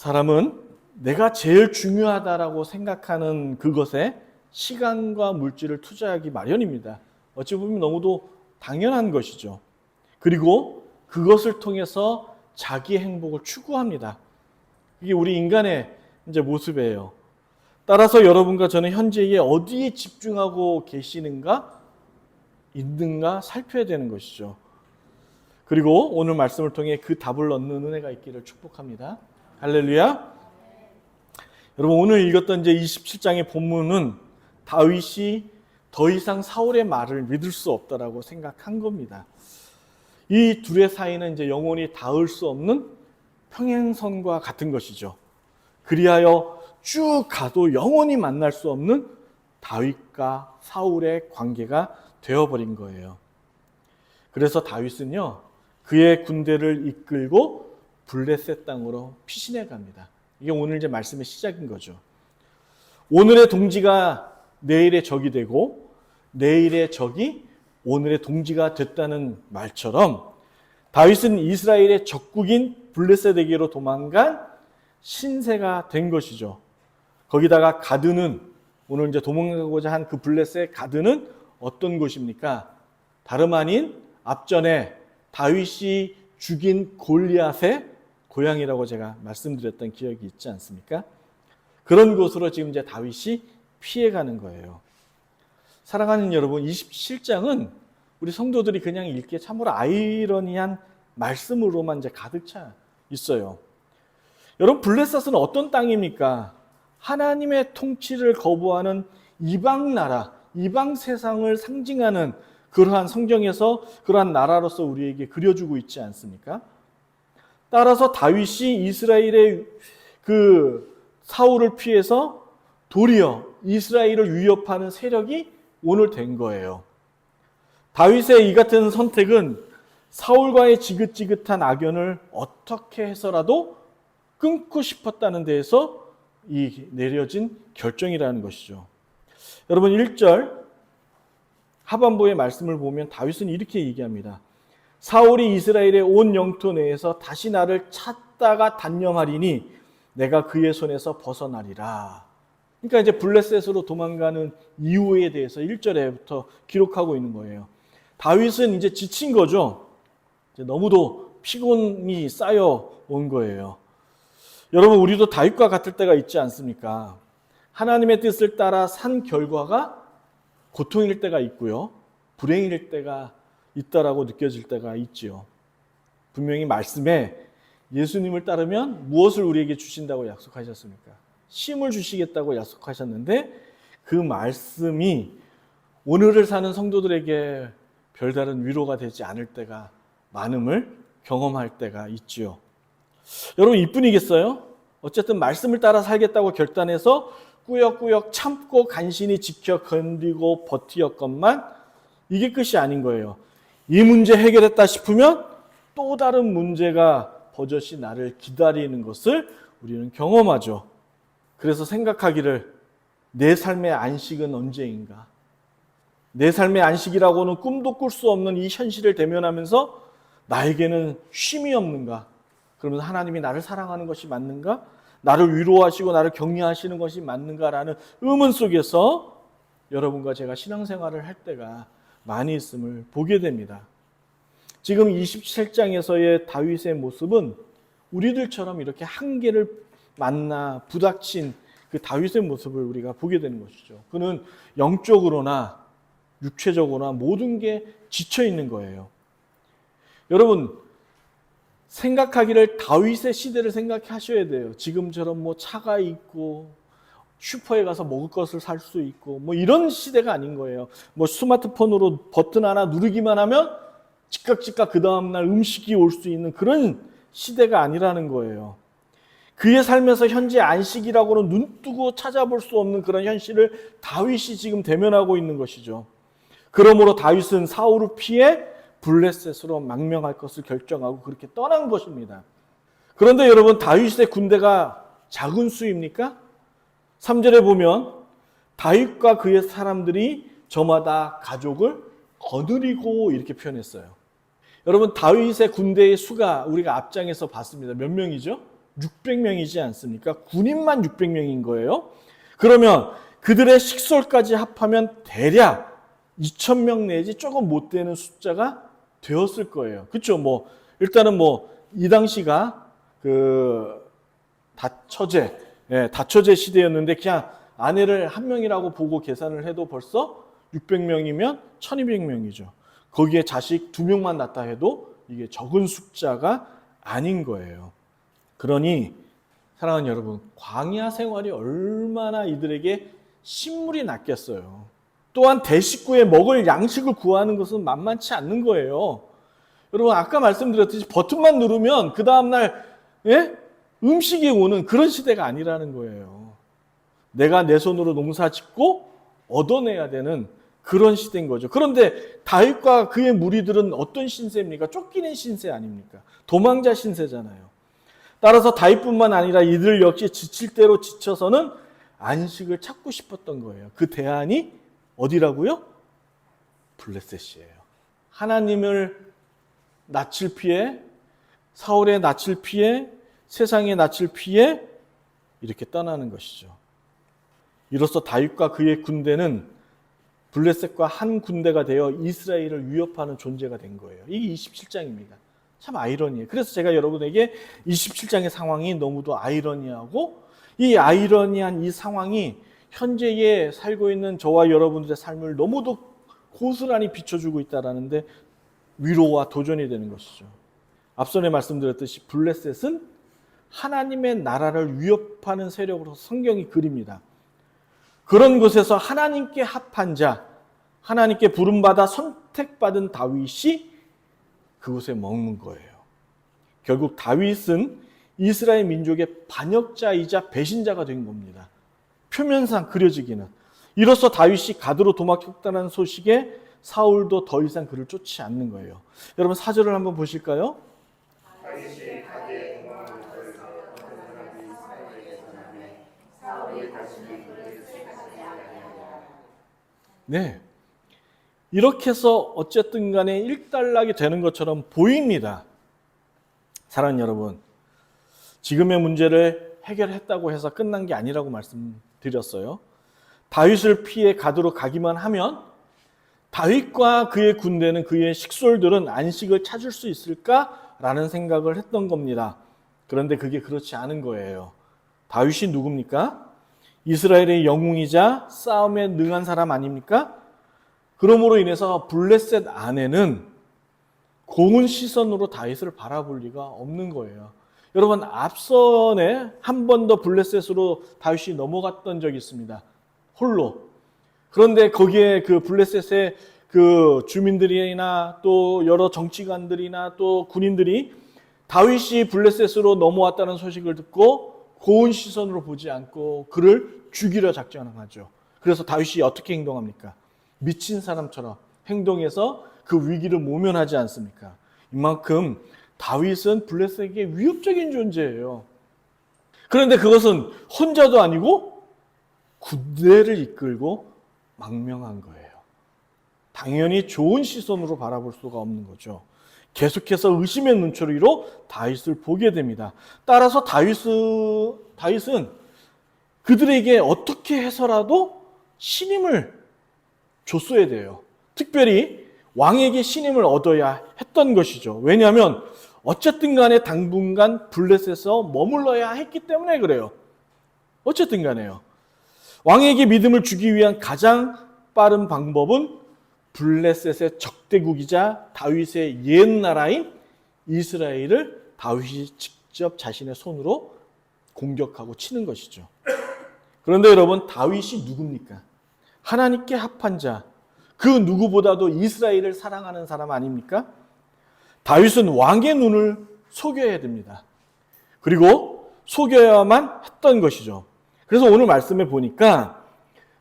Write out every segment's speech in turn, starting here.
사람은 내가 제일 중요하다라고 생각하는 그것에 시간과 물질을 투자하기 마련입니다. 어찌 보면 너무도 당연한 것이죠. 그리고 그것을 통해서 자기의 행복을 추구합니다. 이게 우리 인간의 이제 모습이에요. 따라서 여러분과 저는 현재에 어디에 집중하고 계시는가, 있는가 살펴야 되는 것이죠. 그리고 오늘 말씀을 통해 그 답을 얻는 은혜가 있기를 축복합니다. 할렐루야. 여러분, 오늘 읽었던 이제 27장의 본문은 다윗이 더 이상 사울의 말을 믿을 수 없다라고 생각한 겁니다. 이 둘의 사이는 이제 영원히 닿을 수 없는 평행선과 같은 것이죠. 그리하여 쭉 가도 영원히 만날 수 없는 다윗과 사울의 관계가 되어버린 거예요. 그래서 다윗은요, 그의 군대를 이끌고 블레셋 땅으로 피신해 갑니다. 이게 오늘 이제 말씀의 시작인 거죠. 오늘의 동지가 내일의 적이 되고 내일의 적이 오늘의 동지가 됐다는 말처럼 다윗은 이스라엘의 적국인 블레셋에게로 도망간 신세가 된 것이죠. 거기다가 가드는, 오늘 이제 도망가고자 한 그 블레셋 가드는 어떤 곳입니까? 다름 아닌 앞전에 다윗이 죽인 골리앗의 고향이라고 제가 말씀드렸던 기억이 있지 않습니까? 그런 곳으로 지금 이제 다윗이 피해가는 거예요. 사랑하는 여러분, 27장은 우리 성도들이 그냥 읽기에 참으로 아이러니한 말씀으로만 이제 가득 차 있어요. 여러분, 블레셋은 어떤 땅입니까? 하나님의 통치를 거부하는 이방 나라, 이방 세상을 상징하는 그러한 성경에서 그러한 나라로서 우리에게 그려주고 있지 않습니까? 따라서 다윗이 이스라엘의 그 사울을 피해서 도리어 이스라엘을 위협하는 세력이 오늘 된 거예요. 다윗의 이 같은 선택은 사울과의 지긋지긋한 악연을 어떻게 해서라도 끊고 싶었다는 데에서 이 내려진 결정이라는 것이죠. 여러분, 1절 하반부의 말씀을 보면 다윗은 이렇게 얘기합니다. 사울이 이스라엘의 온 영토 내에서 다시 나를 찾다가 단념하리니 내가 그의 손에서 벗어나리라. 그러니까 이제 블레셋으로 도망가는 이유에 대해서 1절에부터 기록하고 있는 거예요. 다윗은 이제 지친 거죠. 이제 너무도 피곤이 쌓여 온 거예요. 여러분, 우리도 다윗과 같을 때가 있지 않습니까? 하나님의 뜻을 따라 산 결과가 고통일 때가 있고요, 불행일 때가 있다라고 느껴질 때가 있지요. 분명히 말씀에 예수님을 따르면 무엇을 우리에게 주신다고 약속하셨습니까? 쉼을 주시겠다고 약속하셨는데 그 말씀이 오늘을 사는 성도들에게 별다른 위로가 되지 않을 때가 많음을 경험할 때가 있지요. 여러분, 이뿐이겠어요? 어쨌든 말씀을 따라 살겠다고 결단해서 꾸역꾸역 참고 간신히 지켜 견디고 버티었건만 이게 끝이 아닌 거예요. 이 문제 해결했다 싶으면 또 다른 문제가 버젓이 나를 기다리는 것을 우리는 경험하죠. 그래서 생각하기를 내 삶의 안식은 언제인가? 내 삶의 안식이라고는 꿈도 꿀 수 없는 이 현실을 대면하면서 나에게는 쉼이 없는가? 그러면서 하나님이 나를 사랑하는 것이 맞는가? 나를 위로하시고 나를 격려하시는 것이 맞는가라는 의문 속에서 여러분과 제가 신앙생활을 할 때가 많이 있음을 보게 됩니다. 지금 27장에서의 다윗의 모습은 우리들처럼 이렇게 한계를 만나 부닥친 그 다윗의 모습을 우리가 보게 되는 것이죠. 그는 영적으로나 육체적으로나 모든 게 지쳐 있는 거예요. 여러분, 생각하기를 다윗의 시대를 생각하셔야 돼요. 지금처럼 뭐 차가 있고 슈퍼에 가서 먹을 것을 살 수 있고 뭐 이런 시대가 아닌 거예요. 뭐 스마트폰으로 버튼 하나 누르기만 하면 즉각 그 다음날 음식이 올 수 있는 그런 시대가 아니라는 거예요. 그의 삶에서 현재 안식이라고는 눈뜨고 찾아볼 수 없는 그런 현실을 다윗이 지금 대면하고 있는 것이죠. 그러므로 다윗은 사울을 피해 블레셋으로 망명할 것을 결정하고 그렇게 떠난 것입니다. 그런데 여러분, 다윗의 군대가 작은 수입니까? 3절에 보면 다윗과 그의 사람들이 저마다 가족을 거느리고 이렇게 표현했어요. 여러분, 다윗의 군대의 수가 우리가 앞장에서 봤습니다. 몇 명이죠? 600명이지 않습니까? 군인만 600명인 거예요. 그러면 그들의 식솔까지 합하면 대략 2,000명 내지 조금 못 되는 숫자가 되었을 거예요. 그렇죠? 일단은 이 당시가 다처제, 다처제 시대였는데 그냥 아내를 한 명이라고 보고 계산을 해도 벌써 600명이면 1200명이죠. 거기에 자식 2명만 낳다 해도 이게 적은 숫자가 아닌 거예요. 그러니 사랑하는 여러분, 광야 생활이 얼마나 이들에게 신물이 났겠어요. 또한 대식구에 먹을 양식을 구하는 것은 만만치 않는 거예요. 여러분 아까 말씀드렸듯이 버튼만 누르면 그 다음날 음식이 오는 그런 시대가 아니라는 거예요. 내가 내 손으로 농사 짓고 얻어내야 되는 그런 시대인 거죠. 그런데 다윗과 그의 무리들은 어떤 신세입니까? 쫓기는 신세 아닙니까? 도망자 신세잖아요. 따라서 다윗뿐만 아니라 이들 역시 지칠 대로 지쳐서는 안식을 찾고 싶었던 거예요. 그 대안이 어디라고요? 블레셋이에요. 하나님을 낯을 피해, 사울의 낯을 피해, 세상의 낯을 피해 이렇게 떠나는 것이죠. 이로써 다윗과 그의 군대는 블레셋과 한 군대가 되어 이스라엘을 위협하는 존재가 된 거예요. 이게 27장입니다. 참 아이러니해요. 그래서 제가 여러분에게 27장의 상황이 너무도 아이러니하고 이 아이러니한 이 상황이 현재에 살고 있는 저와 여러분들의 삶을 너무도 고스란히 비춰주고 있다는데 위로와 도전이 되는 것이죠. 앞전에 말씀드렸듯이 블레셋은 하나님의 나라를 위협하는 세력으로 성경이 그립니다. 그런 곳에서 하나님께 합한 자, 하나님께 부름받아 선택받은 다윗이 그곳에 머문 거예요. 결국 다윗은 이스라엘 민족의 반역자이자 배신자가 된 겁니다. 표면상 그려지기는. 이로써 다윗이 가드로 도망쳤다는 소식에 사울도 더 이상 그를 쫓지 않는 거예요. 여러분 4절을 한번 보실까요? 다윗이 가드에 도망한 것을 어떤 사람이 사울에게 전하매 사울이 다시는 그를 책하지 아니하니라. 네, 이렇게 해서 어쨌든 간에 일단락이 되는 것처럼 보입니다. 사랑하는 여러분, 지금의 문제를 해결했다고 해서 끝난 게 아니라고 말씀드렸어요. 다윗을 피해 가드로 가기만 하면 다윗과 그의 군대는, 그의 식솔들은 안식을 찾을 수 있을까라는 생각을 했던 겁니다. 그런데 그게 그렇지 않은 거예요. 다윗이 누굽니까? 이스라엘의 영웅이자 싸움에 능한 사람 아닙니까? 그러므로 인해서 블레셋 안에는 고운 시선으로 다윗을 바라볼 리가 없는 거예요. 여러분 앞선에 한 번 더 블레셋으로 다윗이 넘어갔던 적이 있습니다. 홀로. 그런데 거기에 그 블레셋의 그 주민들이나 또 여러 정치관들이나 또 군인들이 다윗이 블레셋으로 넘어왔다는 소식을 듣고 고운 시선으로 보지 않고 그를 죽이려 작전하죠. 그래서 다윗이 어떻게 행동합니까? 미친 사람처럼 행동해서 그 위기를 모면하지 않습니까? 이만큼 다윗은 블레셋에게 위협적인 존재예요. 그런데 그것은 혼자도 아니고 군대를 이끌고 망명한 거예요. 당연히 좋은 시선으로 바라볼 수가 없는 거죠. 계속해서 의심의 눈초리로 다윗을 보게 됩니다. 따라서 다윗은 그들에게 어떻게 해서라도 신임을 줬어야 돼요. 특별히 왕에게 신임을 얻어야 했던 것이죠. 왜냐하면 어쨌든 간에 당분간 블레셋에서 머물러야 했기 때문에 그래요. 어쨌든 간에요. 왕에게 믿음을 주기 위한 가장 빠른 방법은 블레셋의 적대국이자 다윗의 옛나라인 이스라엘을 다윗이 직접 자신의 손으로 공격하고 치는 것이죠. 그런데 여러분, 다윗이 누굽니까? 하나님께 합한 자, 그 누구보다도 이스라엘을 사랑하는 사람 아닙니까? 다윗은 왕의 눈을 속여야 됩니다. 그리고 속여야만 했던 것이죠. 그래서 오늘 말씀에 보니까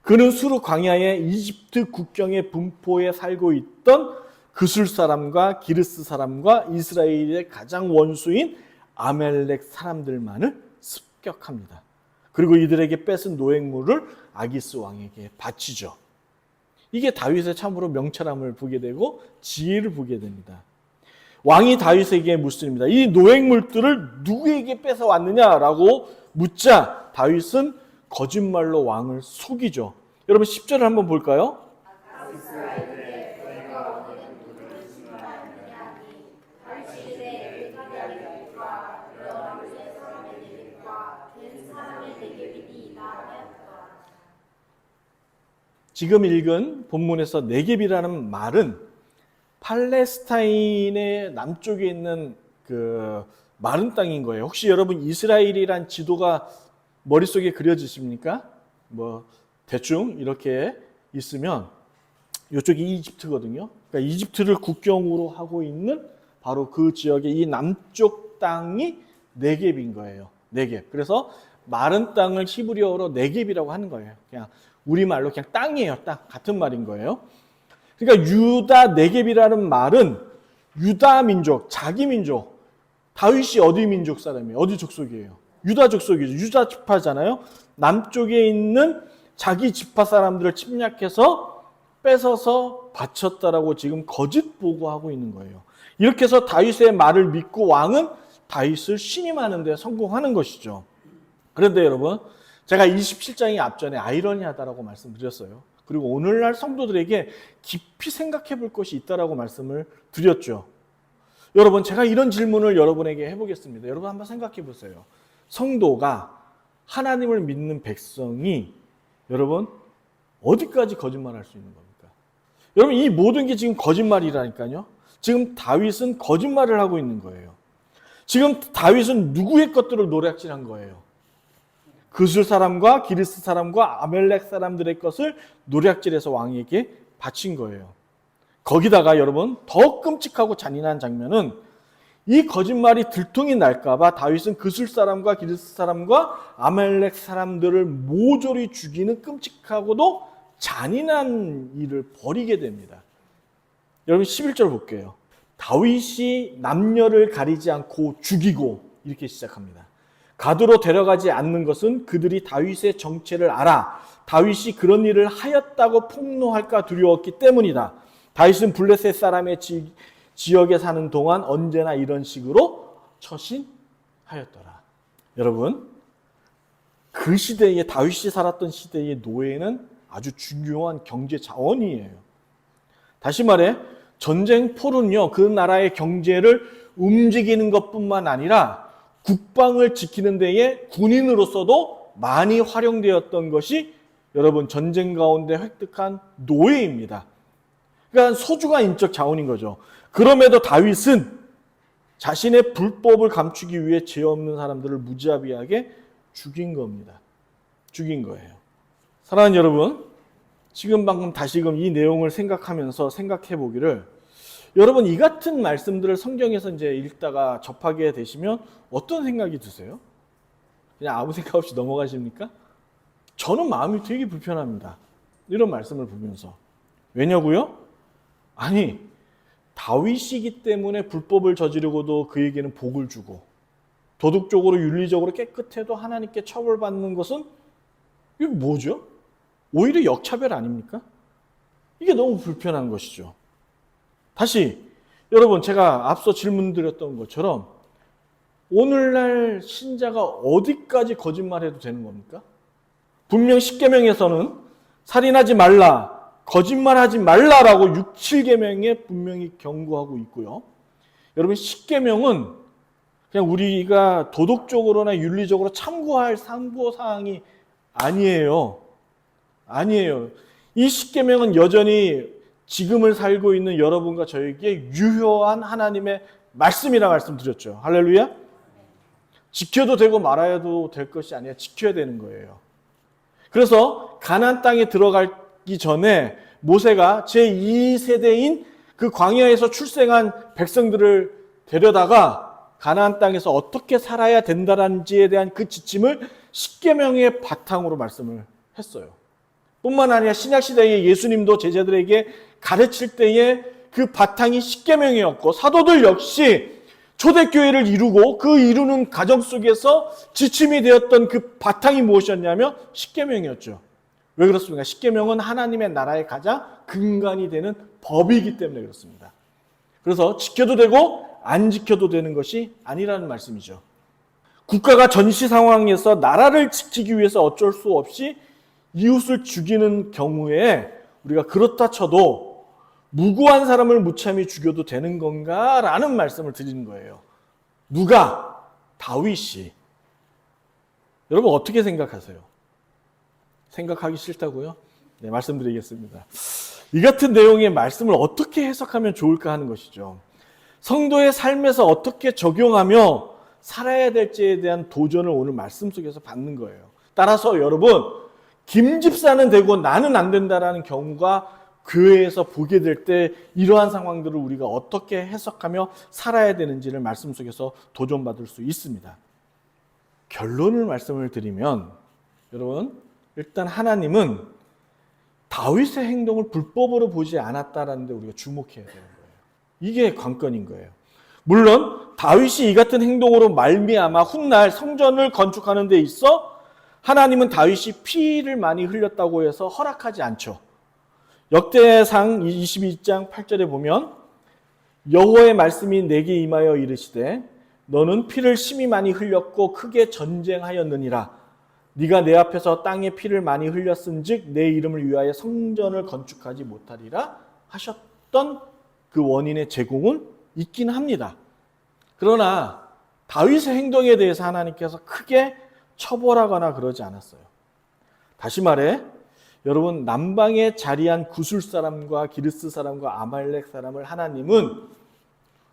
그는 수르 광야의 이집트 국경의 분포에 살고 있던 그술 사람과 기르스 사람과 이스라엘의 가장 원수인 아멜렉 사람들만을 습격합니다. 그리고 이들에게 뺏은 노획물을 아기스 왕에게 바치죠. 이게 다윗의 참으로 명철함을 보게 되고 지혜를 보게 됩니다. 왕이 다윗에게 묻습니다. 이 노획물들을 누구에게 뺏어왔느냐라고 묻자 다윗은 거짓말로 왕을 속이죠. 여러분 10절을 한번 볼까요? 지금 읽은 본문에서 네겝이라는 말은 팔레스타인의 남쪽에 있는 그 마른 땅인 거예요. 혹시 여러분 이스라엘이란 지도가 머릿속에 그려지십니까? 뭐 대충 이렇게 있으면 이쪽이 이집트거든요. 그러니까 이집트를 국경으로 하고 있는 바로 그 지역의 이 남쪽 땅이 네겝인 거예요. 네겝. 그래서 마른 땅을 히브리어로 네겝이라고 하는 거예요. 그냥 우리말로 그냥 땅이에요. 땅. 같은 말인 거예요. 그러니까 유다 네겝이라는 말은 유다 민족, 자기 민족. 다윗이 어디 민족 사람이에요? 어디 족속이에요? 유다 족속이죠. 유다 지파잖아요. 남쪽에 있는 자기 지파 사람들을 침략해서 뺏어서 바쳤다라고 지금 거짓 보고하고 있는 거예요. 이렇게 해서 다윗의 말을 믿고 왕은 다윗을 신임하는 데 성공하는 것이죠. 그런데 여러분, 제가 27장이 앞전에 아이러니하다라고 말씀드렸어요. 그리고 오늘날 성도들에게 깊이 생각해 볼 것이 있다라고 말씀을 드렸죠. 여러분, 제가 이런 질문을 여러분에게 해보겠습니다. 여러분 한번 생각해 보세요. 성도가 하나님을 믿는 백성이 여러분 어디까지 거짓말할 수 있는 겁니까? 여러분 이 모든 게 지금 거짓말이라니까요. 지금 다윗은 거짓말을 하고 있는 거예요. 지금 다윗은 누구의 것들을 노략질한 거예요? 그술 사람과 기르스 사람과 아멜렉 사람들의 것을 노략질해서 왕에게 바친 거예요. 거기다가 여러분 더 끔찍하고 잔인한 장면은 이 거짓말이 들통이 날까봐 다윗은 그술 사람과 기르스 사람과 아멜렉 사람들을 모조리 죽이는 끔찍하고도 잔인한 일을 벌이게 됩니다. 여러분 11절 볼게요. 다윗이 남녀를 가리지 않고 죽이고 이렇게 시작합니다. 가두로 데려가지 않는 것은 그들이 다윗의 정체를 알아 다윗이 그런 일을 하였다고 폭로할까 두려웠기 때문이다. 다윗은 블레셋 사람의 지역에 사는 동안 언제나 이런 식으로 처신하였더라. 여러분, 그 시대에 다윗이 살았던 시대의 노예는 아주 중요한 경제 자원이에요. 다시 말해 전쟁포는요, 그 나라의 경제를 움직이는 것뿐만 아니라 국방을 지키는 데에 군인으로서도 많이 활용되었던 것이 여러분 전쟁 가운데 획득한 노예입니다. 그러니까 소중한 인적 자원인 거죠. 그럼에도 다윗은 자신의 불법을 감추기 위해 죄 없는 사람들을 무자비하게 죽인 겁니다. 죽인 거예요. 사랑하는 여러분, 지금 방금 다시금 이 내용을 생각하면서 생각해 보기를 여러분 이 같은 말씀들을 성경에서 이제 읽다가 접하게 되시면 어떤 생각이 드세요? 그냥 아무 생각 없이 넘어가십니까? 저는 마음이 되게 불편합니다. 이런 말씀을 보면서. 왜냐고요? 아니, 다윗이기 때문에 불법을 저지르고도 그에게는 복을 주고 도덕적으로 윤리적으로 깨끗해도 하나님께 처벌받는 것은 이게 뭐죠? 오히려 역차별 아닙니까? 이게 너무 불편한 것이죠. 다시 여러분 제가 앞서 질문드렸던 것처럼 오늘날 신자가 어디까지 거짓말해도 되는 겁니까? 분명 십계명에서는 살인하지 말라, 거짓말하지 말라라고 6, 7계명에 분명히 경고하고 있고요. 여러분 십계명은 그냥 우리가 도덕적으로나 윤리적으로 참고할 참고사항이 아니에요. 아니에요. 이 십계명은 여전히 지금을 살고 있는 여러분과 저에게 유효한 하나님의 말씀이라 말씀드렸죠. 할렐루야. 지켜도 되고 말아야도 될 것이 아니라 지켜야 되는 거예요. 그래서 가나안 땅에 들어가기 전에 모세가 제2세대인 그 광야에서 출생한 백성들을 데려다가 가나안 땅에서 어떻게 살아야 된다는지에 대한 그 지침을 십계명의 바탕으로 말씀을 했어요. 뿐만 아니라 신약시대에 예수님도 제자들에게 가르칠 때에 그 바탕이 십계명이었고 사도들 역시 초대교회를 이루고 그 이루는 가정 속에서 지침이 되었던 그 바탕이 무엇이었냐면 십계명이었죠. 왜 그렇습니까? 십계명은 하나님의 나라의 가장 근간이 되는 법이기 때문에 그렇습니다. 그래서 지켜도 되고 안 지켜도 되는 것이 아니라는 말씀이죠. 국가가 전시 상황에서 나라를 지키기 위해서 어쩔 수 없이 이웃을 죽이는 경우에 우리가 그렇다 쳐도 무고한 사람을 무참히 죽여도 되는 건가? 라는 말씀을 드리는 거예요. 누가? 다윗이. 여러분 어떻게 생각하세요? 생각하기 싫다고요? 네, 말씀드리겠습니다. 이 같은 내용의 말씀을 어떻게 해석하면 좋을까 하는 것이죠. 성도의 삶에서 어떻게 적용하며 살아야 될지에 대한 도전을 오늘 말씀 속에서 받는 거예요. 따라서 여러분, 김 집사는 되고 나는 안 된다라는 경우가 교회에서 보게 될 때 이러한 상황들을 우리가 어떻게 해석하며 살아야 되는지를 말씀 속에서 도전받을 수 있습니다. 결론을 말씀을 드리면 여러분, 일단 하나님은 다윗의 행동을 불법으로 보지 않았다라는 데 우리가 주목해야 되는 거예요. 이게 관건인 거예요. 물론 다윗이 이 같은 행동으로 말미암아 훗날 성전을 건축하는 데 있어 하나님은 다윗이 피를 많이 흘렸다고 해서 허락하지 않죠. 역대상 22장 8절에 보면 여호와의 말씀이 내게 임하여 이르시되 너는 피를 심히 많이 흘렸고 크게 전쟁하였느니라. 네가 내 앞에서 땅에 피를 많이 흘렸은즉 내 이름을 위하여 성전을 건축하지 못하리라 하셨던 그 원인의 제공은 있긴 합니다. 그러나 다윗의 행동에 대해서 하나님께서 크게 처벌하거나 그러지 않았어요. 다시 말해 여러분, 남방에 자리한 구술 사람과 기르스 사람과 아말렉 사람을 하나님은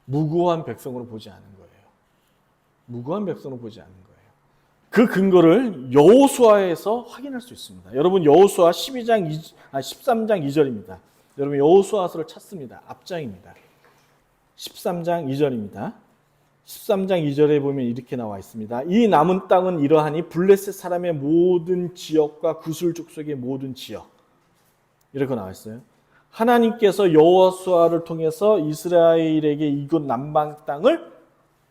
무고한 백성으로 보지 않은 거예요. 무고한 백성으로 보지 않는 거예요. 그 근거를 여호수아에서 확인할 수 있습니다. 여러분, 여호수아 13장 2절입니다. 여러분, 여호수아서를 찾습니다. 앞장입니다. 13장 2절입니다. 13장 2절에 보면 이렇게 나와 있습니다. 이 남은 땅은 이러하니 블레셋 사람의 모든 지역과 구술 족속의 모든 지역. 이렇게 나와 있어요. 하나님께서 여호수아를 통해서 이스라엘에게 이곳 남방 땅을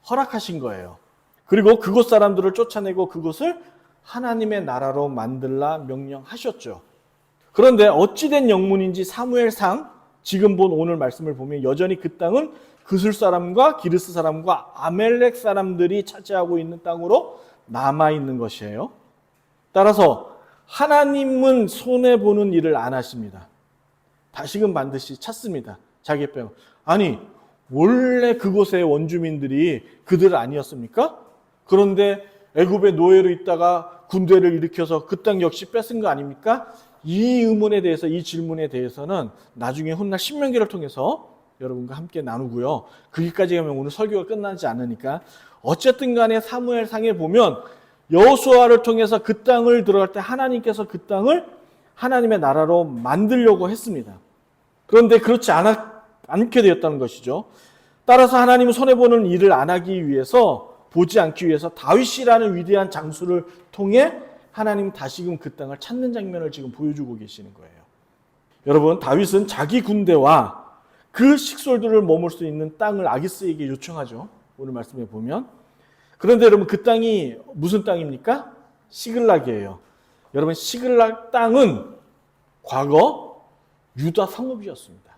허락하신 거예요. 그리고 그곳 사람들을 쫓아내고 그곳을 하나님의 나라로 만들라 명령하셨죠. 그런데 어찌된 영문인지 사무엘상 지금 본 오늘 말씀을 보면 여전히 그 땅은 그술 사람과 기르스 사람과 아멜렉 사람들이 차지하고 있는 땅으로 남아있는 것이에요. 따라서 하나님은 손해보는 일을 안 하십니다. 다시금 반드시 찾습니다. 자기 뼈. 아니, 원래 그곳의 원주민들이 그들 아니었습니까? 그런데 애굽의 노예로 있다가 군대를 일으켜서 그 땅 역시 뺏은 거 아닙니까? 이 의문에 대해서, 이 질문에 대해서는 나중에 훗날 신명기를 통해서 여러분과 함께 나누고요. 거기까지 가면 오늘 설교가 끝나지 않으니까 어쨌든 간에 사무엘상에 보면 여호수아를 통해서 그 땅을 들어갈 때 하나님께서 그 땅을 하나님의 나라로 만들려고 했습니다. 그런데 그렇지 않게 되었다는 것이죠. 따라서 하나님은 손해보는 일을 안 하기 위해서, 보지 않기 위해서 다윗이라는 위대한 장수를 통해 하나님 다시금 그 땅을 찾는 장면을 지금 보여주고 계시는 거예요. 여러분, 다윗은 자기 군대와 그 식솔들을 머물 수 있는 땅을 아기스에게 요청하죠. 오늘 말씀에 보면. 그런데 여러분, 그 땅이 무슨 땅입니까? 시글락이에요. 여러분, 시글락 땅은 과거 유다 성읍이었습니다.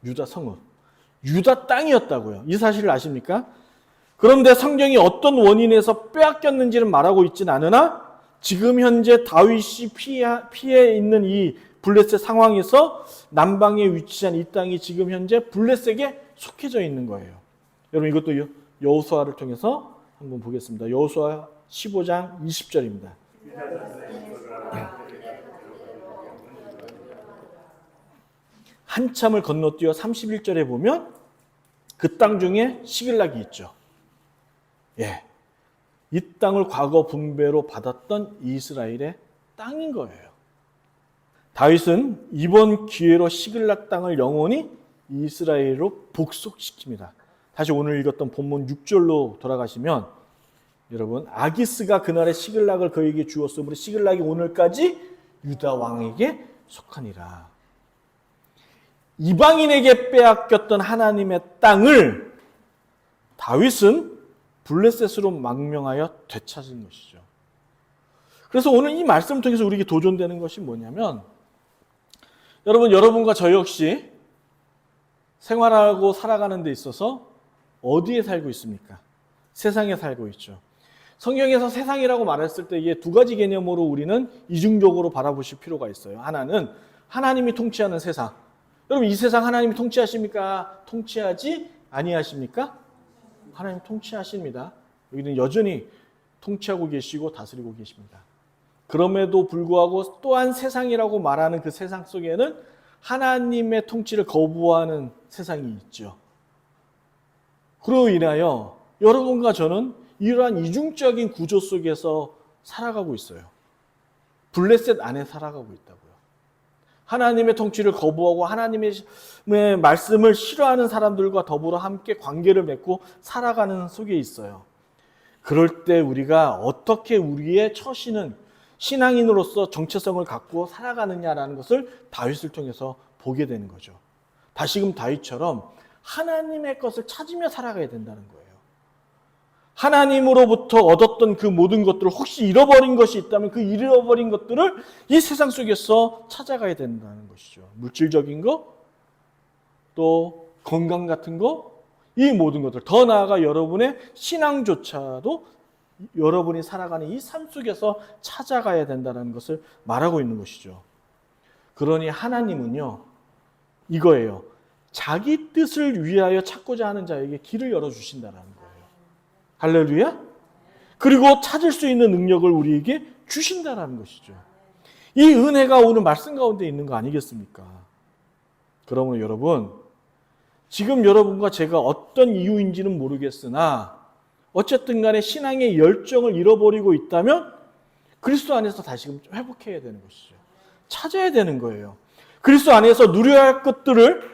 유다 성읍. 유다 땅이었다고요. 이 사실을 아십니까? 그런데 성경이 어떤 원인에서 빼앗겼는지는 말하고 있지는 않으나 지금 현재 다윗이 피해 있는 이 블레셋 상황에서 남방에 위치한 이 땅이 지금 현재 블레셋에 속해져 있는 거예요. 여러분, 이것도 여호수아를 통해서 한번 보겠습니다. 여호수아 15장 20절입니다. 한참을 건너뛰어 31절에 보면 그 땅 중에 시글락이 있죠. 예, 이 땅을 과거 분배로 받았던 이스라엘의 땅인 거예요. 다윗은 이번 기회로 시글락 땅을 영원히 이스라엘로 복속시킵니다. 다시 오늘 읽었던 본문 6절로 돌아가시면 여러분, 아기스가 그날의 시글락을 그에게 주었으므로 시글락이 오늘까지 유다 왕에게 속하니라. 이방인에게 빼앗겼던 하나님의 땅을 다윗은 블레셋으로 망명하여 되찾은 것이죠. 그래서 오늘 이 말씀을 통해서 우리에게 도전되는 것이 뭐냐면, 여러분과 저 역시 생활하고 살아가는 데 있어서 어디에 살고 있습니까? 세상에 살고 있죠. 성경에서 세상이라고 말했을 때 이게 두 가지 개념으로 우리는 이중적으로 바라보실 필요가 있어요. 하나는 하나님이 통치하는 세상. 여러분 이 세상 하나님이 통치하십니까? 통치하지 아니하십니까? 하나님 통치하십니다. 여기는 여전히 통치하고 계시고 다스리고 계십니다. 그럼에도 불구하고 또한 세상이라고 말하는 그 세상 속에는 하나님의 통치를 거부하는 세상이 있죠. 그로 인하여 여러분과 저는 이러한 이중적인 구조 속에서 살아가고 있어요. 블레셋 안에 살아가고 있다고요. 하나님의 통치를 거부하고 하나님의 말씀을 싫어하는 사람들과 더불어 함께 관계를 맺고 살아가는 속에 있어요. 그럴 때 우리가 어떻게 우리의 처신은 신앙인으로서 정체성을 갖고 살아가느냐라는 것을 다윗을 통해서 보게 되는 거죠. 다시금 다윗처럼 하나님의 것을 찾으며 살아가야 된다는 거예요. 하나님으로부터 얻었던 그 모든 것들을 혹시 잃어버린 것이 있다면 그 잃어버린 것들을 이 세상 속에서 찾아가야 된다는 것이죠. 물질적인 거, 또 건강 같은 거, 이 모든 것들, 더 나아가 여러분의 신앙조차도 여러분이 살아가는 이 삶 속에서 찾아가야 된다는 것을 말하고 있는 것이죠. 그러니 하나님은요, 이거예요. 자기 뜻을 위하여 찾고자 하는 자에게 길을 열어주신다는 거예요. 할렐루야? 그리고 찾을 수 있는 능력을 우리에게 주신다는 것이죠. 이 은혜가 오늘 말씀 가운데 있는 거 아니겠습니까? 그러므로 여러분, 지금 여러분과 제가 어떤 이유인지는 모르겠으나 어쨌든 간에 신앙의 열정을 잃어버리고 있다면 그리스도 안에서 다시금 회복해야 되는 것이죠. 찾아야 되는 거예요. 그리스도 안에서 누려야 할 것들을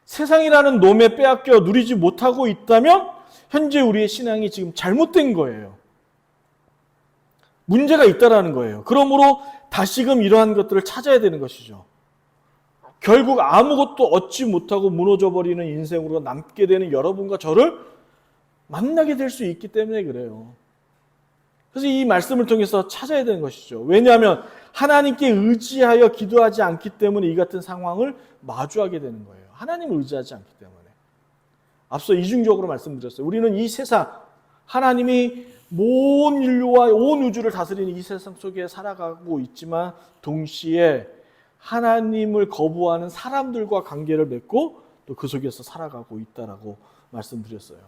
세상이라는 놈에 빼앗겨 누리지 못하고 있다면 현재 우리의 신앙이 지금 잘못된 거예요. 문제가 있다라는 거예요. 그러므로 다시금 이러한 것들을 찾아야 되는 것이죠. 결국 아무것도 얻지 못하고 무너져 버리는 인생으로 남게 되는 여러분과 저를 만나게 될 수 있기 때문에 그래요. 그래서 이 말씀을 통해서 찾아야 되는 것이죠. 왜냐하면 하나님께 의지하여 기도하지 않기 때문에 이 같은 상황을 마주하게 되는 거예요. 하나님을 의지하지 않기 때문에. 앞서 이중적으로 말씀드렸어요. 우리는 이 세상, 하나님이 온 인류와 온 우주를 다스리는 이 세상 속에 살아가고 있지만 동시에 하나님을 거부하는 사람들과 관계를 맺고 또 그 속에서 살아가고 있다라고 말씀드렸어요.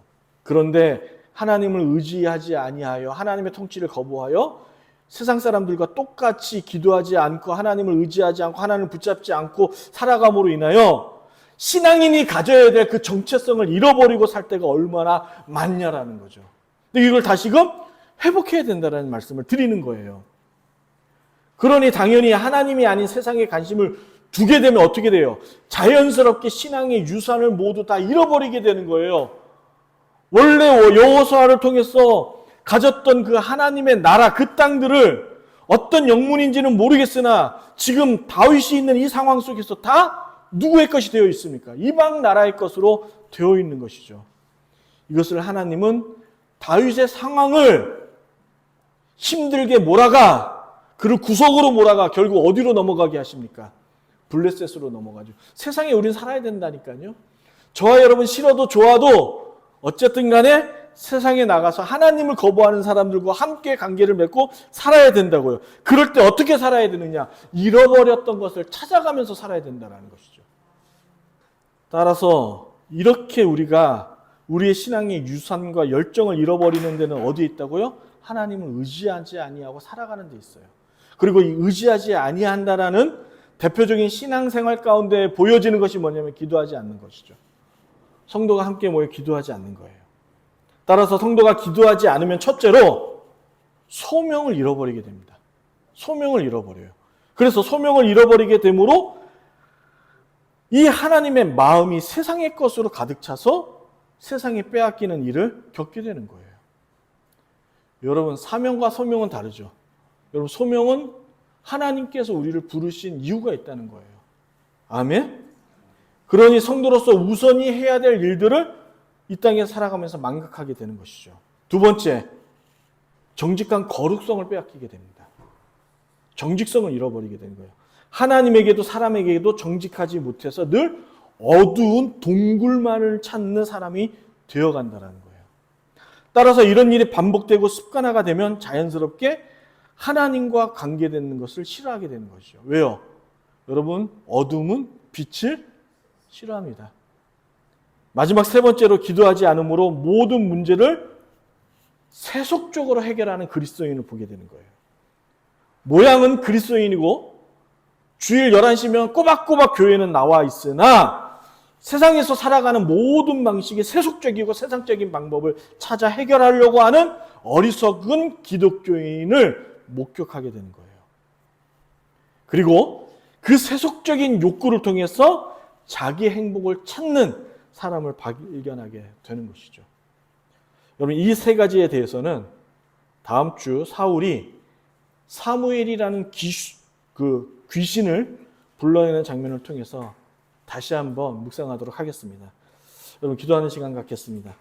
그런데 하나님을 의지하지 아니하여 하나님의 통치를 거부하여 세상 사람들과 똑같이 기도하지 않고 하나님을 의지하지 않고 하나님을 붙잡지 않고 살아감으로 인하여 신앙인이 가져야 될 그 정체성을 잃어버리고 살 때가 얼마나 많냐라는 거죠. 근데 이걸 다시금 회복해야 된다는 말씀을 드리는 거예요. 그러니 당연히 하나님이 아닌 세상에 관심을 두게 되면 어떻게 돼요? 자연스럽게 신앙의 유산을 모두 다 잃어버리게 되는 거예요. 원래 여호수아를 통해서 가졌던 그 하나님의 나라, 그 땅들을 어떤 영문인지는 모르겠으나 지금 다윗이 있는 이 상황 속에서 다 누구의 것이 되어 있습니까? 이방 나라의 것으로 되어 있는 것이죠. 이것을 하나님은 다윗의 상황을 힘들게 몰아가, 그를 구석으로 몰아가 결국 어디로 넘어가게 하십니까? 블레셋으로 넘어가죠. 세상에 우리는 살아야 된다니까요. 저와 여러분 싫어도 좋아도 어쨌든 간에 세상에 나가서 하나님을 거부하는 사람들과 함께 관계를 맺고 살아야 된다고요. 그럴 때 어떻게 살아야 되느냐? 잃어버렸던 것을 찾아가면서 살아야 된다는 것이죠. 따라서 이렇게 우리가 우리의 신앙의 유산과 열정을 잃어버리는 데는 어디에 있다고요? 하나님을 의지하지 아니하고 살아가는 데 있어요. 그리고 이 의지하지 아니한다라는 대표적인 신앙생활 가운데 보여지는 것이 뭐냐면 기도하지 않는 것이죠. 성도가 함께 모여 기도하지 않는 거예요. 따라서 성도가 기도하지 않으면 첫째로 소명을 잃어버리게 됩니다. 소명을 잃어버려요. 그래서 소명을 잃어버리게 되므로 이 하나님의 마음이 세상의 것으로 가득 차서 세상에 빼앗기는 일을 겪게 되는 거예요. 여러분, 사명과 소명은 다르죠. 여러분, 소명은 하나님께서 우리를 부르신 이유가 있다는 거예요. 아멘? 그러니 성도로서 우선히 해야 될 일들을 이 땅에 살아가면서 망각하게 되는 것이죠. 두 번째, 정직한 거룩성을 빼앗기게 됩니다. 정직성을 잃어버리게 되는 거예요. 하나님에게도 사람에게도 정직하지 못해서 늘 어두운 동굴만을 찾는 사람이 되어간다라는 거예요. 따라서 이런 일이 반복되고 습관화가 되면 자연스럽게 하나님과 관계되는 것을 싫어하게 되는 것이죠. 왜요? 여러분, 어둠은 빛을 싫어합니다. 마지막 세 번째로 기도하지 않으므로 모든 문제를 세속적으로 해결하는 그리스도인을 보게 되는 거예요. 모양은 그리스도인이고 주일 11시면 꼬박꼬박 교회는 나와 있으나 세상에서 살아가는 모든 방식이 세속적이고 세상적인 방법을 찾아 해결하려고 하는 어리석은 기독교인을 목격하게 되는 거예요. 그리고 그 세속적인 욕구를 통해서 자기 행복을 찾는 사람을 발견하게 되는 것이죠. 여러분, 이 세 가지에 대해서는 다음 주 사울이 사무엘이라는 귀신을 불러내는 장면을 통해서 다시 한번 묵상하도록 하겠습니다. 여러분, 기도하는 시간 갖겠습니다.